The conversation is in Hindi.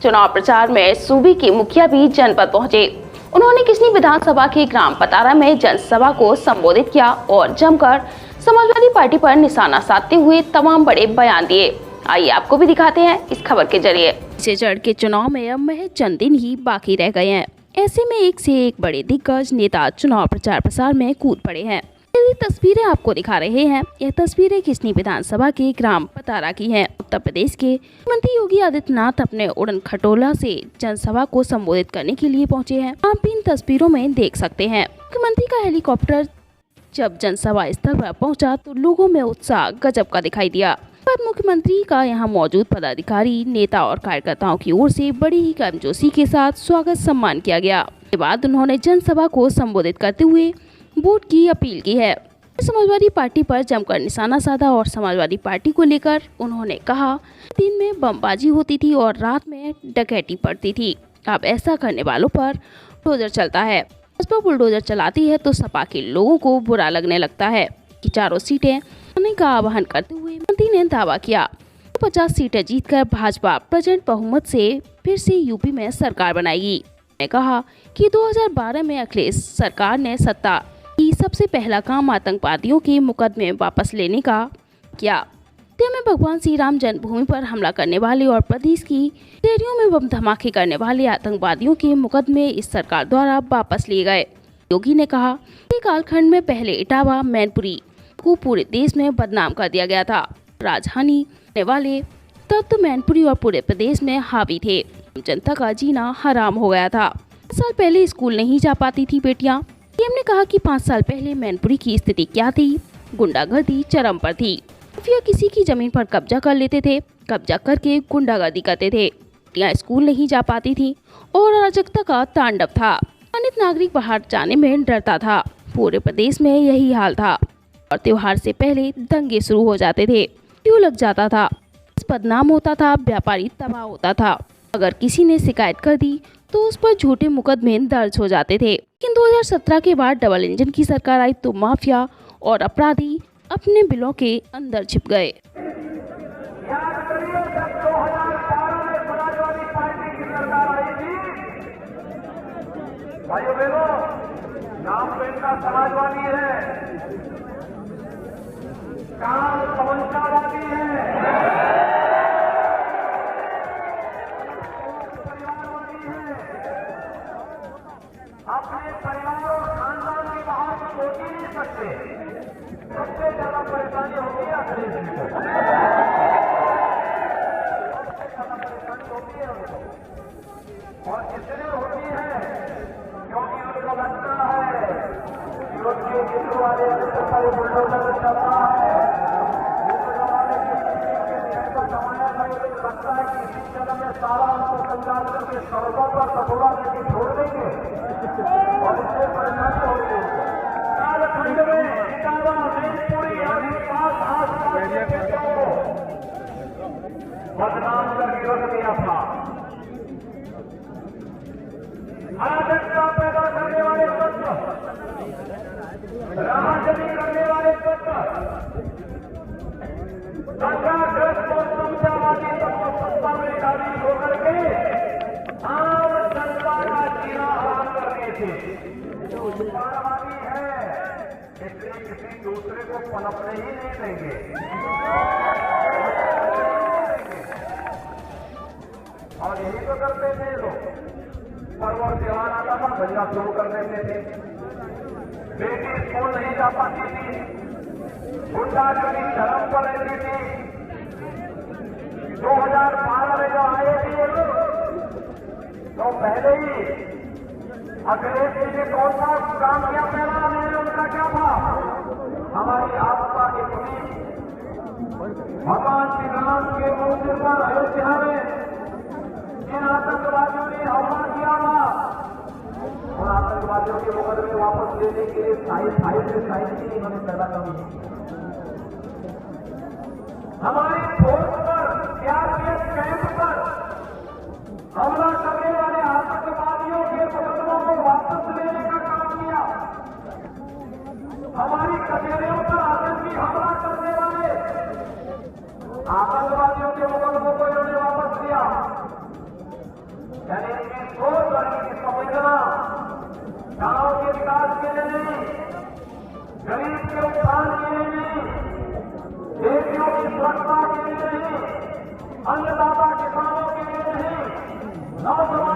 चुनाव प्रचार में सूबे के मुखिया भी जनपद पहुंचे। उन्होंने किसनी विधानसभा के ग्राम पतारा में जनसभा को संबोधित किया और जमकर समाजवादी पार्टी पर निशाना साधते हुए तमाम बड़े बयान दिए। आइए आपको भी दिखाते हैं इस खबर के जरिए। इसे चढ़ के चुनाव में अब महज चंद दिन ही बाकी रह गए हैं। ऐसे में एक से एक बड़े दिग्गज नेता चुनाव प्रचार प्रसार में कूद पड़े हैं। ये तस्वीरें आपको दिखा रहे हैं। यह तस्वीरें किसनी विधानसभा के ग्राम पतारा की हैं। उत्तर प्रदेश के मुख्यमंत्री योगी आदित्यनाथ अपने उड़न खटोला से जनसभा को संबोधित करने के लिए पहुंचे हैं। आप इन तस्वीरों में देख सकते हैं मुख्यमंत्री का हेलीकॉप्टर जब जनसभा स्थल पर पहुंचा तो लोगों में उत्साह गजब का दिखाई दिया। पर मुख्यमंत्री का यहां मौजूद पदाधिकारी, नेता और कार्यकर्ताओं की ओर से बड़ी ही गर्मजोशी के साथ स्वागत सम्मान किया गया। इसके बाद उन्होंने जनसभा को संबोधित करते हुए वोट की अपील की है। समाजवादी पार्टी पर जमकर निशाना साधा और समाजवादी पार्टी को लेकर उन्होंने कहा, दिन में बमबाजी होती थी और रात में डकैती पड़ती थी। अब ऐसा करने वालों पर बुलडोजर चलता है। भाजपा बुलडोजर चलाती है तो सपा के लोगों को बुरा लगने लगता है कि चारों सीटें होने का आह्वान करते हुए मंत्री ने दावा किया 50 सीटें जीतकर भाजपा प्रचंड बहुमत से फिर से यूपी में सरकार बनाएगी। उन्होंने कहा कि 2012 में अखिलेश सरकार ने सत्ता की सबसे पहला काम आतंकवादियों के मुकदमे वापस लेने का किया। अयोध्या में भगवान श्री राम जन्मभूमि पर हमला करने वाले और प्रदेश की डेयरियों में बम धमाके करने वाले आतंकवादियों के मुकदमे इस सरकार द्वारा वापस लिए गए। योगी ने कहा कि कालखंड में पहले इटावा, मैनपुरी को पूरे देश में बदनाम कर दिया गया था। राजधानी रहने वाले तब तो मैनपुरी और पूरे प्रदेश में हावी थे। जनता का जीना हराम हो गया था। 5 साल पहले स्कूल नहीं जा पाती थी बेटियां। सीएम ने कहा कि 5 साल पहले मैनपुरी की स्थिति क्या थी। गुंडागर्दी चरम पर थी। माफिया किसी की जमीन पर कब्जा कर लेते थे, कब्जा करके गुंडागर्दी करते थे। बेटियां स्कूल नहीं जा पाती थी और अराजकता का तांडव था। सम्मानित नागरिक बाहर जाने में डरता था। पूरे प्रदेश में यही हाल था और त्योहार से पहले दंगे शुरू हो जाते थे। क्यों लग जाता था, बदनाम होता था, व्यापारी तबाह होता था। अगर किसी ने शिकायत कर दी तो उस पर झूठे मुकदमे दर्ज हो जाते थे। लेकिन 2017 के बाद डबल इंजन की सरकार आई तो माफिया और अपराधी अपने बिलों के अंदर छिप गए। भाइयों बहनों, नाम तो इनका समाजवादी है, काम पहुंचावादी है, परिवारवादी है। अपने परिवार और खानदान की बाहर सोच ही नहीं सकते। सबसे ज्यादा परेशानी होती है अखिलेश जी को, सबसे ज्यादा परेशानी होती है उनको। और इसलिए होती है क्योंकि उनको लगता है कि उनके हिंदू वाले बुलडोजर चलता है। लगता है कि इसी जगह में सारा उनको संचार करके सड़कों पर कटोरा करके छोड़ देंगे और इससे परेशानी होगी। झारखंड में इटावा, मैनपुरी आदि आस पास के क्षेत्रों को बदनाम करके रख दिया था। अराजकता पैदा करने वाले तत्व, राजनीति करने वाले तत्व, दंगाग्रस्त और समझावादी तत्व सत्ता में शामिल होकर के आम जनता का जीना हराम करते थे। परिवारवादी है इसलिए किसी दूसरे को पनपने ही नहीं देंगे। और यही तो करते थे लोग। पर्व और त्योहार आता था, दंगा शुरू कर देते थे। बेटी स्कूल नहीं जा पाती थी, गुंडागर्दी धर्म पर रहती थी। 2012 में जो आए थे तो पहले ही अखिलेश जी ने कौन सा काम किया? पहला निर्णय उनका क्या था? हमारी आस्था की पुलिस भगवान श्री राम के मंदिर पर अयोध्या में जिन आतंकवादियों ने हमला किया था उन आतंकवादियों के मुकदमे वापस लेने के लिए साइड की इन्होंने पैदा करी। हमारी फोर्स पर, सीआरपीएफ कैंप पर हमला करने वाले आतंकवादियों के मुकदमों को वापस लेने का काम किया। हमारी कचहरियों पर आतंकी हमला करने वाले आतंकवादियों के मुकदमों को इन्होंने वापस लिया। बेटियों की सुरक्षा के लिए नहीं, अन्नदाता किसानों के लिए नहीं, नौजवान